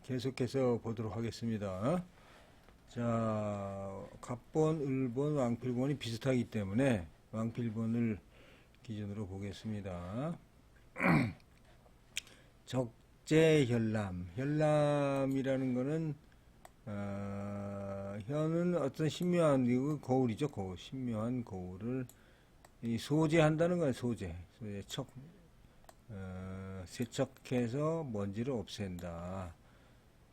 계속해서 보도록 하겠습니다. 자, 갑본, 을본, 왕필본이 비슷하기 때문에 왕필본을 기준으로 보겠습니다. 적재현람. 현람이라는 거는 현은 어떤 신묘한 거울이죠. 거울. 신묘한 거울을 소재한다는 건 소재. 세척해서 먼지를 없앤다.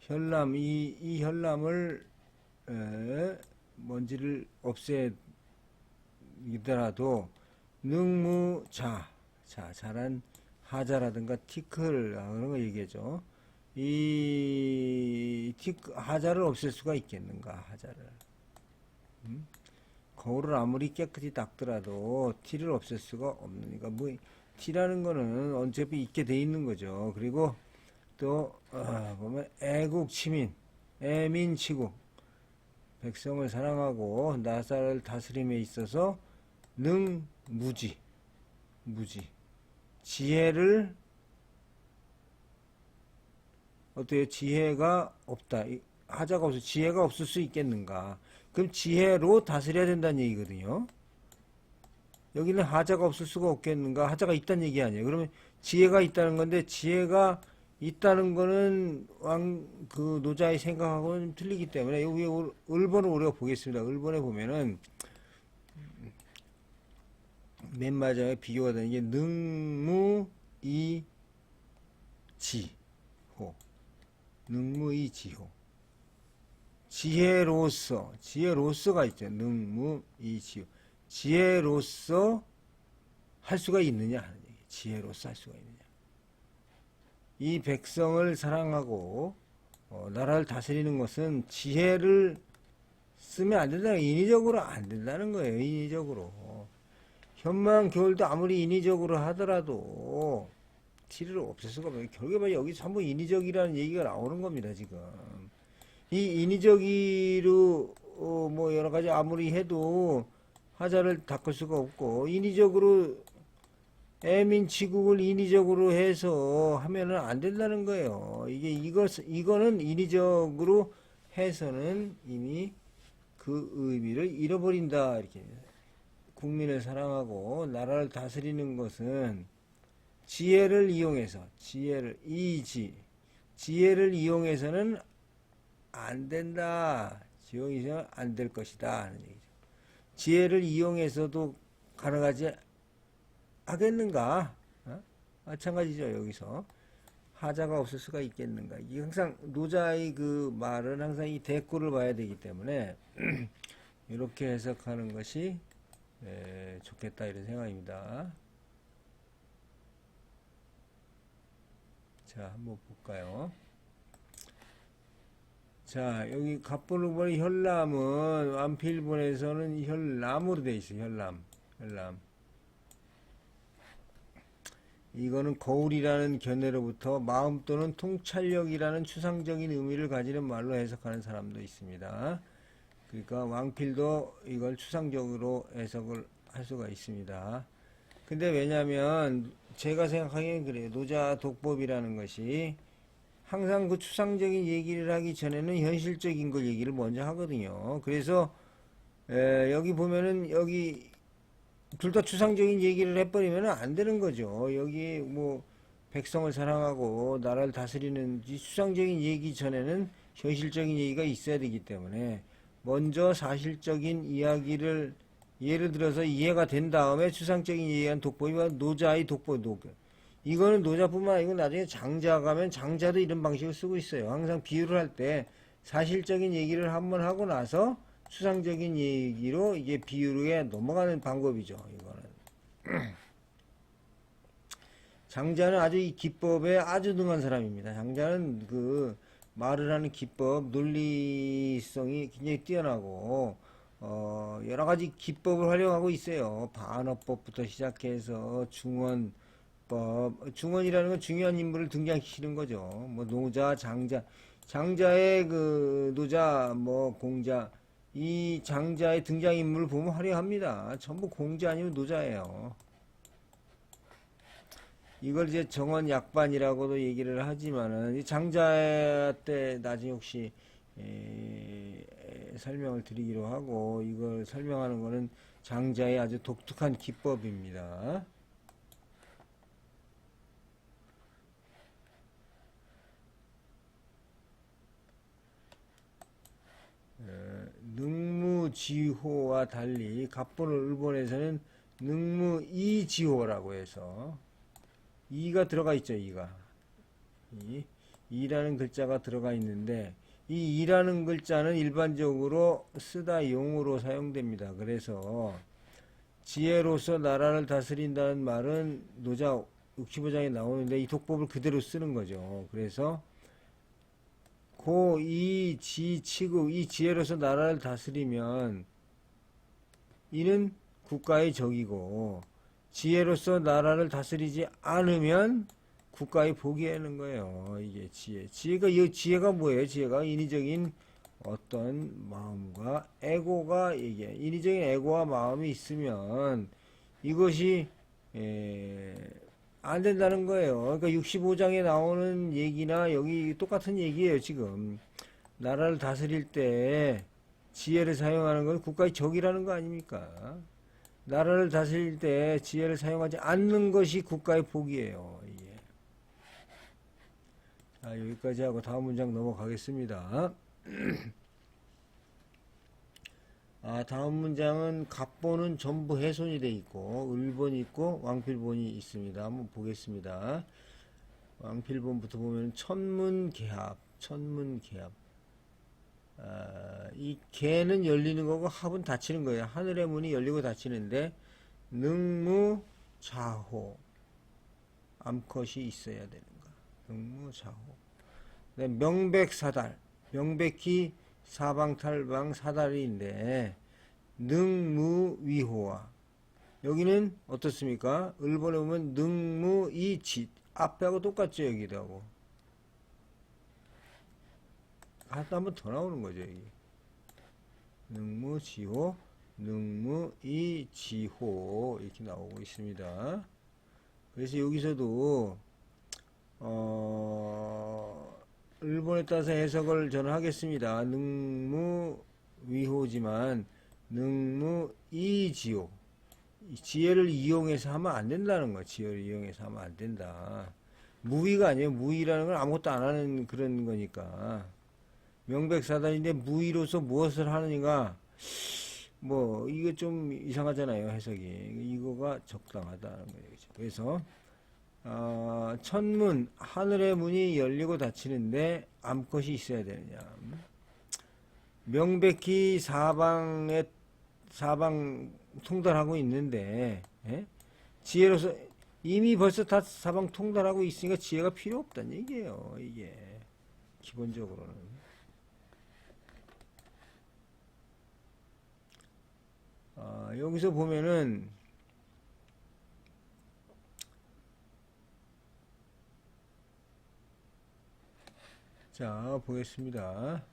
현람, 이 현람을 먼지를 없애더라도 자란 하자라든가 티클 그런 거 얘기하죠. 이 하자를 없앨 수가 있겠는가? 하자를. 거울을 아무리 깨끗이 닦더라도 티를 없앨 수가 없으니까 뭐 티라는 거는 어차피 있게 돼 있는 거죠. 그리고 또 보면 애국치민, 애민치국, 백성을 사랑하고 나라를 다스림에 있어서 무지, 지혜를 어때요? 지혜가 없다. 하자가 없어 지혜가 없을 수 있겠는가? 그럼 지혜로 다스려야 된다는 얘기거든요. 여기는 하자가 없을 수가 없겠는가? 하자가 있다는 얘기 아니에요. 그러면 지혜가 있다는 건데, 지혜가 있다는 거는 노자의 생각하고는 좀 틀리기 때문에, 여기 을본을 우리가 보겠습니다. 을본에 보면은, 맨 마지막에 비교가 되는 게 능무이지호. 능무이지호. 지혜로서가 있죠. 능무이지호. 지혜로서 할 수가 있느냐 하는 얘기. 지혜로서 할 수가 있느냐. 이 백성을 사랑하고 나라를 다스리는 것은 지혜를 쓰면 안 된다는, 인위적으로 안 된다는 거예요. 인위적으로. 현만 겨울도 아무리 인위적으로 하더라도 티를 없앨 수가 없어요. 결국에 여기 전부 인위적이라는 얘기가 나오는 겁니다. 지금 이 인위적으로 뭐 여러 가지 아무리 해도 하자를 닦을 수가 없고, 인위적으로 애민치국을 인위적으로 해서 하면은 안 된다는 거예요. 이거는 인위적으로 해서는 이미 그 의미를 잃어버린다. 이렇게 국민을 사랑하고 나라를 다스리는 것은 지혜를 이용해서, 지혜를 이용해서는 안 된다. 지용해서는 안 될 것이다 하는 얘기죠. 지혜를 이용해서도 가능하지 하겠는가? 마찬가지죠. 여기서 하자가 없을 수가 있겠는가? 이게 항상 노자의 그 말은 항상 이 대꾸를 봐야 되기 때문에 이렇게 해석하는 것이 좋겠다 이런 생각입니다. 자, 한번 볼까요? 자, 여기 갑본을본의 현람은 완필본에서는 현람으로 되어 있어요. 현람. 이거는 거울이라는 견해로부터 마음 또는 통찰력이라는 추상적인 의미를 가지는 말로 해석하는 사람도 있습니다. 그러니까 왕필도 이걸 추상적으로 해석을 할 수가 있습니다. 근데 왜냐면 제가 생각하기엔 그래요. 노자 독법이라는 것이 항상 그 추상적인 얘기를 하기 전에는 현실적인 걸 얘기를 먼저 하거든요. 그래서 여기 보면은 여기 둘 다 추상적인 얘기를 해버리면 안 되는 거죠. 여기 뭐 백성을 사랑하고 나라를 다스리는 이 추상적인 얘기 전에는 현실적인 얘기가 있어야 되기 때문에 먼저 사실적인 이야기를 예를 들어서 이해가 된 다음에 추상적인 얘기한 독법이 노자의 독법. 이거는 노자뿐만 아니고 나중에 장자 가면 장자도 이런 방식을 쓰고 있어요. 항상 비유를 할 때 사실적인 얘기를 한번 하고 나서 추상적인 얘기로 이게 비유에 넘어가는 방법이죠. 이거는 장자는 아주 이 기법에 아주 능한 사람입니다. 장자는 그 말을 하는 기법, 논리성이 굉장히 뛰어나고 여러 가지 기법을 활용하고 있어요. 반어법부터 시작해서 중원이라는 건 중요한 인물을 등장시키는 거죠. 뭐 노자, 장자의 그 노자, 뭐 공자, 이 장자의 등장인물을 보면 화려합니다. 전부 공자 아니면 노자예요. 이걸 이제 정원 약반이라고도 얘기를 하지만은 이 장자 때 나중에 혹시 설명을 드리기로 하고, 이걸 설명하는 거는 장자의 아주 독특한 기법입니다. 능무지호와 달리 갑본을 일본에서는 능무이지호라고 해서 이가 들어가 있죠. 이라는 글자가 들어가 있는데, 이 이라는 글자는 일반적으로 쓰다 용으로 사용됩니다. 그래서 지혜로서 나라를 다스린다는 말은 노자 65장에 나오는데 이 독법을 그대로 쓰는 거죠. 그래서 고, 이, 지, 치국, 이 지혜로서 나라를 다스리면 이는 국가의 적이고, 지혜로서 나라를 다스리지 않으면 국가의 복이 되는 거예요. 이게 지혜. 이 지혜가 뭐예요? 지혜가 인위적인 어떤 마음과 에고가, 이게 인위적인 에고와 마음이 있으면 이것이 안 된다는 거예요. 그러니까 65장에 나오는 얘기나 여기 똑같은 얘기예요. 지금 나라를 다스릴 때 지혜를 사용하는 건 국가의 적이라는 거 아닙니까? 나라를 다스릴 때 지혜를 사용하지 않는 것이 국가의 복이에요. 이게. 자, 여기까지 하고 다음 문장 넘어가겠습니다. 다음 문장은 갑본은 전부 훼손이 되어 있고 을본이 있고 왕필본이 있습니다. 한번 보겠습니다. 왕필본부터 보면 천문개합. 이 개는 열리는 거고 합은 닫히는 거예요. 하늘의 문이 열리고 닫히는데 능무자호 암컷이 있어야 되는 거. 능무자호. 네, 명백사달. 명백히 사방탈방 사다리인데 능무위호와 여기는 어떻습니까? 일본에 보면 능무이짓 앞에하고 똑같죠. 여기도 하고 한 번 더 나오는 거죠. 여기 능무지호 능무이지호 이렇게 나오고 있습니다. 그래서 여기서도 일본에 따라서 해석을 저는 하겠습니다. 능무위호지만 능무이지호 지혜를 이용해서 하면 안 된다는 거야. 지혜를 이용해서 하면 안 된다. 무위가 아니에요. 무위라는 건 아무것도 안 하는 그런 거니까. 명백사단인데 무위로서 무엇을 하느니가 뭐 이거 좀 이상하잖아요. 해석이. 이거가 적당하다는 거죠. 그래서 천문 하늘의 문이 열리고 닫히는데 암컷이 있어야 되느냐. 명백히 사방 통달하고 있는데 지혜로서 이미 벌써 다 사방 통달하고 있으니까 지혜가 필요 없다는 얘기예요. 이게 기본적으로는. 여기서 보면은 자 보겠습니다.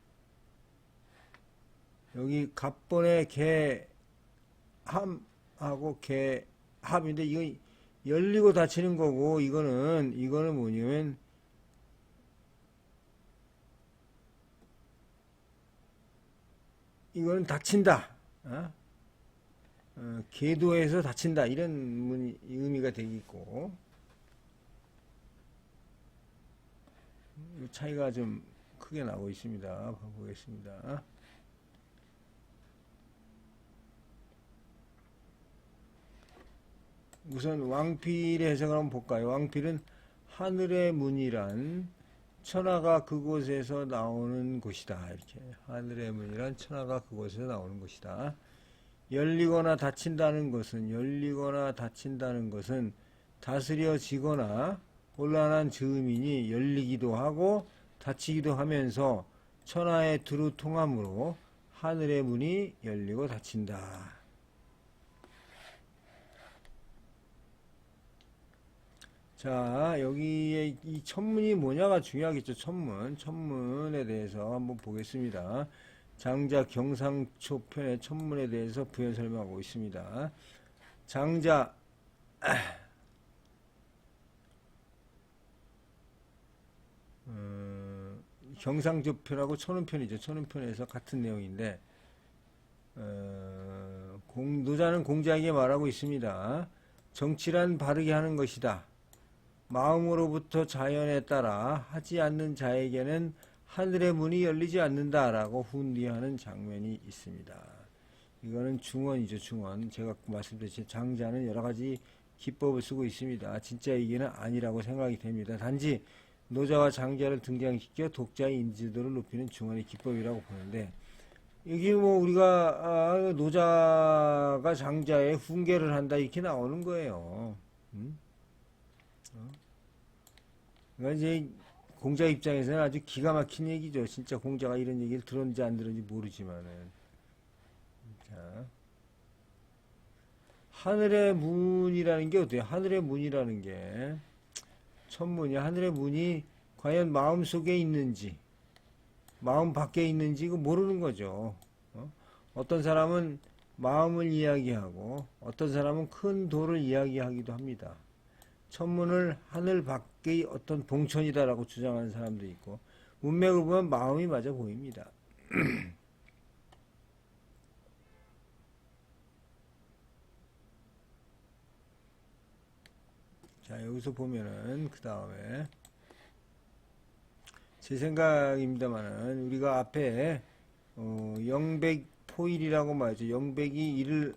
여기 갑본의 개함하고 개합인데 이거 열리고 닫히는 거고 이거는 뭐냐면 이거는 닫힌다. 계도에서 닫힌다 이런 의미가 되겠고 차이가 좀 크게 나고 있습니다. 보겠습니다. 우선 왕필의 해석을 한번 볼까요? 왕필은 하늘의 문이란 천하가 그곳에서 나오는 곳이다. 이렇게 하늘의 문이란 천하가 그곳에서 나오는 곳이다. 열리거나 닫힌다는 것은 다스려지거나 곤란한 즈음이니 열리기도 하고 닫히기도 하면서 천하에 두루 통함으로 하늘의 문이 열리고 닫힌다. 자, 여기에 이 천문이 뭐냐가 중요하겠죠. 천문에 대해서 한번 보겠습니다. 장자 경상초편의 천문에 대해서 부연 설명하고 있습니다. 장자 경상조편하고 천운편이죠. 천운편에서 같은 내용인데 노자는 공자에게 말하고 있습니다. 정치란 바르게 하는 것이다. 마음으로부터 자연에 따라 하지 않는 자에게는 하늘의 문이 열리지 않는다라고 훈리하는 장면이 있습니다. 이거는 중언이죠. 중언. 제가 말씀드렸듯이 장자는 여러 가지 기법을 쓰고 있습니다. 진짜 이게는 아니라고 생각이 됩니다. 단지 노자와 장자를 등장시켜 독자의 인지도를 높이는 중언의 기법이라고 보는데, 여기 뭐 우리가 노자가 장자의 훈계를 한다 이렇게 나오는 거예요. 그러니까 이제 공자 입장에서는 아주 기가 막힌 얘기죠. 진짜 공자가 이런 얘기를 들었는지 안 들었는지 모르지만은. 자, 하늘의 문이라는 게 어때요? 하늘의 문이라는 게 천문이, 하늘의 문이 과연 마음 속에 있는지 마음 밖에 있는지 이거 모르는 거죠. 어떤 사람은 마음을 이야기하고 어떤 사람은 큰 돌을 이야기하기도 합니다. 천문을 하늘 밖의 어떤 봉천이다라고 주장하는 사람도 있고, 문맥을 보면 마음이 맞아 보입니다. 자, 여기서 보면은 그 다음에 제 생각입니다만은 우리가 앞에 영백포일이라고 말이죠. 영백이 일을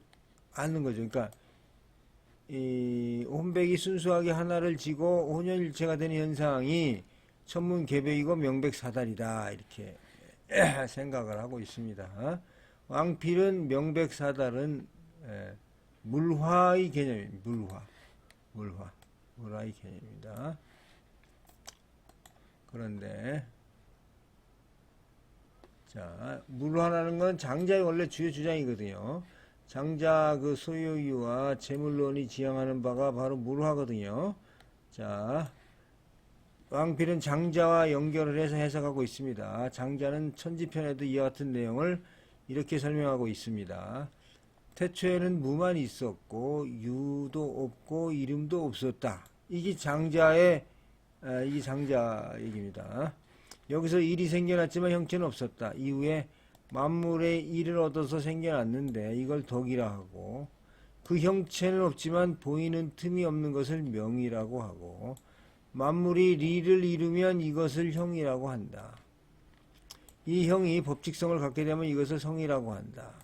하는 거죠. 그러니까 이 혼백이 순수하게 하나를 지고 혼연일체가 되는 현상이 천문개벽이고 명백사달이다 이렇게 생각을 하고 있습니다. 왕필은 명백사달은 물화의 개념입니다. 물화의 개념입니다. 그런데 자, 물화라는 건 장자의 원래 주요 주장이거든요. 장자 그 소유유와 재물론이 지향하는 바가 바로 물화거든요. 자, 왕필은 장자와 연결을 해서 해석하고 있습니다. 장자는 천지편에도 이와 같은 내용을 이렇게 설명하고 있습니다. 태초에는 무만 있었고 유도 없고 이름도 없었다. 이게 장자의 이게 장자 얘기입니다. 여기서 일이 생겨났지만 형체는 없었다. 이후에 만물의 일을 얻어서 생겨났는데 이걸 덕이라 하고, 그 형체는 없지만 보이는 틈이 없는 것을 명이라고 하고, 만물이 리를 이루면 이것을 형이라고 한다. 이 형이 법칙성을 갖게 되면 이것을 성이라고 한다.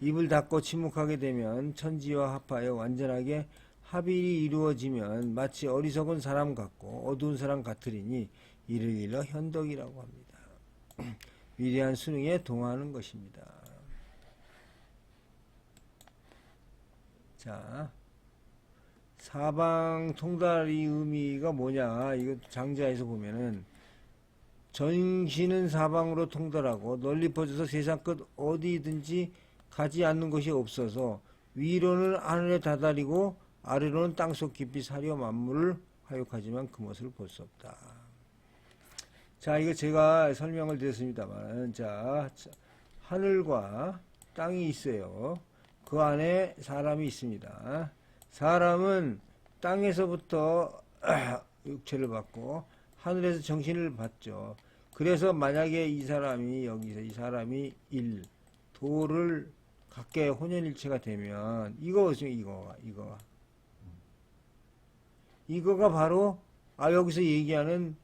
입을 닫고 침묵하게 되면 천지와 합하여 완전하게 합일이 이루어지면 마치 어리석은 사람 같고 어두운 사람 같으리니 이를 일러 현덕이라고 합니다. 위대한 수능에 동하는 것입니다. 자, 사방 통달의 의미가 뭐냐? 이거 장자에서 보면은 전신은 사방으로 통달하고 널리 퍼져서 세상 끝 어디든지 가지 않는 것이 없어서 위로는 하늘에 다다리고 아래로는 땅속 깊이 사려 만물을 화욕하지만 그 모습을 볼 수 없다. 자, 이거 제가 설명을 드렸습니다만, 자, 하늘과 땅이 있어요. 그 안에 사람이 있습니다. 사람은 땅에서부터 육체를 받고 하늘에서 정신을 받죠. 그래서 만약에 이 사람이 여기서 이 사람이 도를 갖게 혼연일체가 되면 이거가 바로 여기서 얘기하는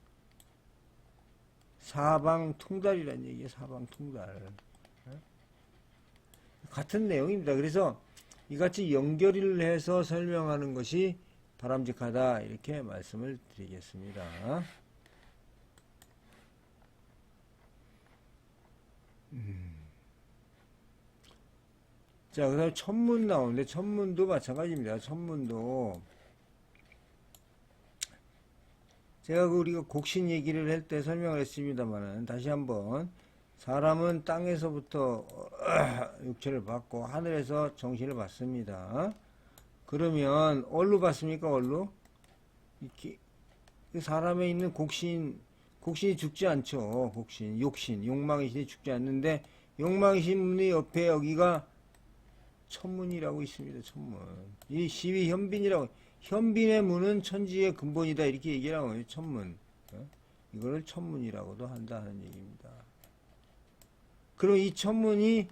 사방통달이라는 얘기예요. 사방통달. 같은 내용입니다. 그래서 이같이 연결을 해서 설명하는 것이 바람직하다 이렇게 말씀을 드리겠습니다. 자, 그 다음에 천문 나오는데 천문도 마찬가지입니다. 천문도 제가 우리가 곡신 얘기를 할 때 설명을 했습니다만은 다시 한번, 사람은 땅에서부터 육체를 받고 하늘에서 정신을 받습니다. 그러면 어디로 받습니까? 어디로? 이렇게 사람에 있는 곡신이 죽지 않죠. 욕심, 욕망의 신이 죽지 않는데 욕망의 신의 옆에 여기가 천문이라고 있습니다. 천문. 이 시위 현빈이라고, 현빈의 문은 천지의 근본이다 이렇게 얘기를 하고 있어요. 천문. 이거를 천문이라고도 한다는 얘기입니다. 그럼 이 천문이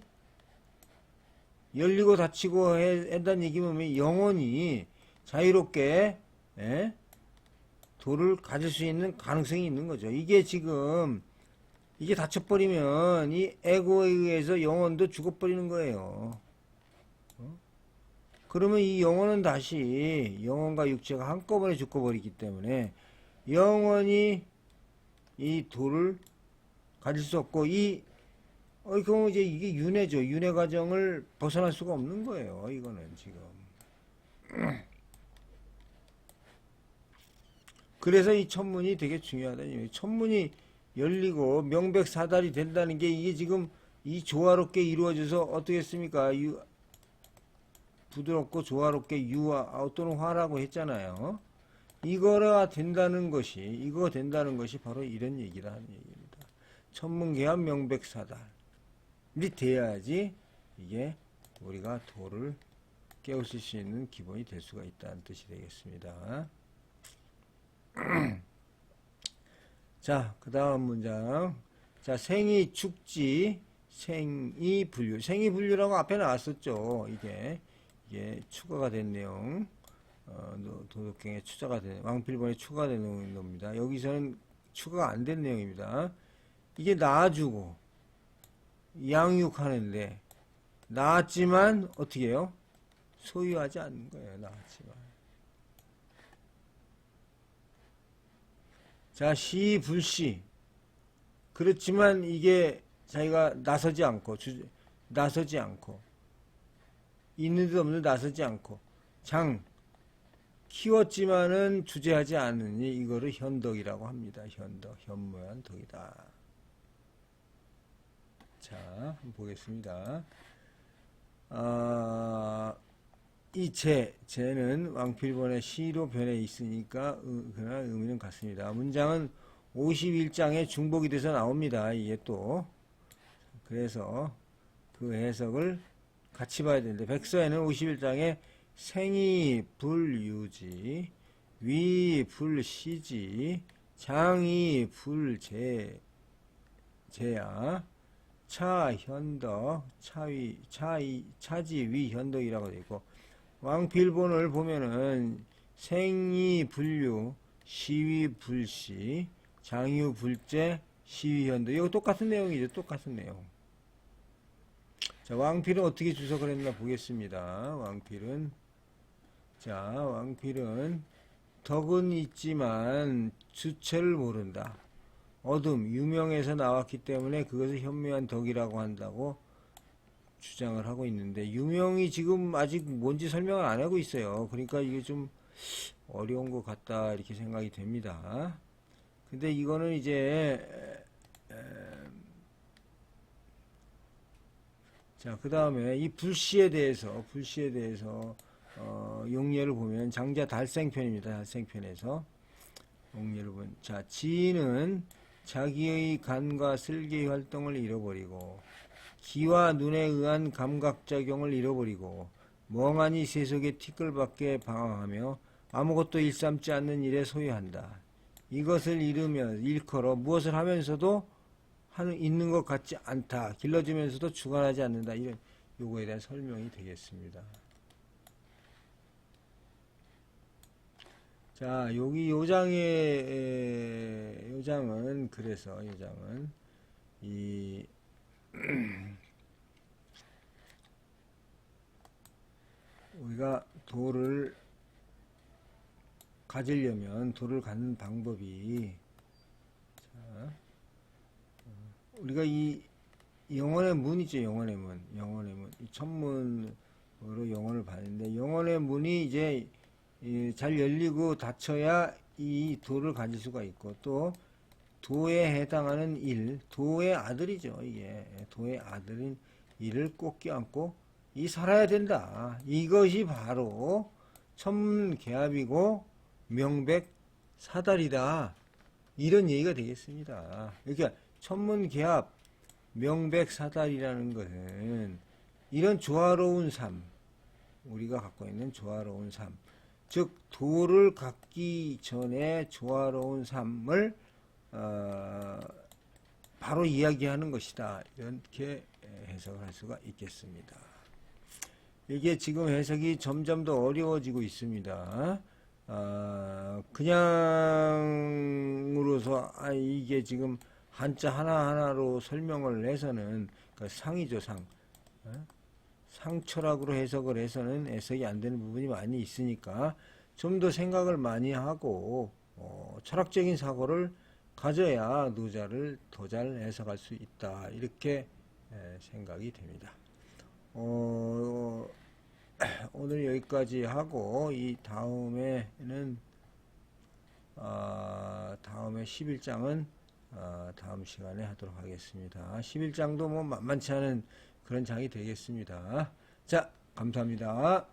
열리고 닫히고 한다는 얘기면 영원히 자유롭게 도를 가질 수 있는 가능성이 있는 거죠. 이게 지금 이게 닫혀버리면 이 에고에 의해서 영혼도 죽어버리는 거예요. 그러면 이 영혼은 다시 영혼과 육체가 한꺼번에 죽어버리기 때문에 영원히 이 도를 가질 수 없고 그럼 이제 이게 윤회죠. 윤회 과정을 벗어날 수가 없는 거예요. 이거는 지금. 그래서 이 천문이 되게 중요하다는 천문이 열리고 명백사달이 된다는 게 이게 지금 이 조화롭게 이루어져서 어떻게 했습니까? 부드럽고 조화롭게 유화 또는 화라고 했잖아요. 이거가 된다는 것이 바로 이런 얘기라 하는 얘기입니다. 천문계합 명백사달이 돼야지 이게 우리가 도를 깨우칠 수 있는 기본이 될 수가 있다는 뜻이 되겠습니다. 자, 그 다음 문장. 자, 생이 축지, 생이 분류. 생이 분류라고 앞에 나왔었죠. 이게 추가가 된 내용. 도덕경에 추가가 된, 왕필본에 추가가 된 내용입니다. 여기서는 추가가 안 된 내용입니다. 이게 낳아주고, 양육하는데, 낳았지만, 어떻게 해요? 소유하지 않는 거예요. 낳았지만. 자, 시, 불시. 그렇지만 이게 자기가 나서지 않고, 있는 듯 없는 듯 나서지 않고, 장, 키웠지만은 주재하지 않으니 이거를 현덕이라고 합니다. 현덕, 현무한 덕이다. 자, 한번 보겠습니다. 이 제는 왕필본의 시로 변해 있으니까 그러나 의미는 같습니다. 문장은 51장에 중복이 돼서 나옵니다. 이게 또 그래서 그 해석을 같이 봐야 되는데 백서에는 51장에 생이 불유지, 위 불시지, 장이 불제야, 차현덕, 차지위 현덕이라고 되어 있고 왕필본을 보면은 생이 불유, 시위 불시, 장유 불제, 시위 현덕. 이거 똑같은 내용이죠. 똑같은 내용. 자, 왕필은 어떻게 주석을 했나 보겠습니다. 왕필은 덕은 있지만 주체를 모른다. 어둠, 유명에서 나왔기 때문에 그것을 현무한 덕이라고 한다고 주장을 하고 있는데 유명이 지금 아직 뭔지 설명을 안 하고 있어요. 그러니까 이게 좀 어려운 것 같다 이렇게 생각이 됩니다. 근데 이거는 이제 자, 그 다음에 이 불시에 대해서 용례를 보면 장자 달생편입니다. 달생편에서 용례를 보면 자, 지인은 자기의 간과 슬개의 활동을 잃어버리고 귀와 눈에 의한 감각작용을 잃어버리고 멍하니 세속의 티끌밖에 방황하며 아무것도 일삼지 않는 일에 소유한다. 이것을 일컬어 무엇을 하면서도 있는 것 같지 않다. 길러주면서도 주관하지 않는다. 이런 요거에 대한 설명이 되겠습니다. 자, 여기 요장은 그래서 요장은 우리가 도를 가지려면 도를 갖는 방법이 자, 우리가 이 영혼의 문이죠. 영혼의 문. 이 천문으로 영혼을 봤는데 영혼의 문이 이제 잘 열리고 닫혀야 이 도를 가질 수가 있고 또 도에 해당하는 일, 도의 아들이죠. 이게 도의 아들인 이를 꼭 껴안고 살아야 된다. 이것이 바로 천문계합이고 명백사달이다. 이런 얘기가 되겠습니다. 그러니까 천문계합 명백사달이라는 것은 이런 조화로운 삶, 우리가 갖고 있는 조화로운 삶, 즉 도를 갖기 전에 조화로운 삶을 바로 이야기하는 것이다. 이렇게 해석을 할 수가 있겠습니다. 이게 지금 해석이 점점 더 어려워지고 있습니다. 그냥으로서 이게 지금 한자 하나하나로 설명을 해서는 그러니까 상이죠, 상. 상철학으로 해석을 해서는 해석이 안 되는 부분이 많이 있으니까 좀 더 생각을 많이 하고 철학적인 사고를 가져야 노자를 더 잘 해석할 수 있다. 이렇게 생각이 됩니다. 오늘 여기까지 하고 이 다음에는 다음에 11장은 다음 시간에 하도록 하겠습니다. 11장도 뭐 만만치 않은 그런 장이 되겠습니다. 자, 감사합니다.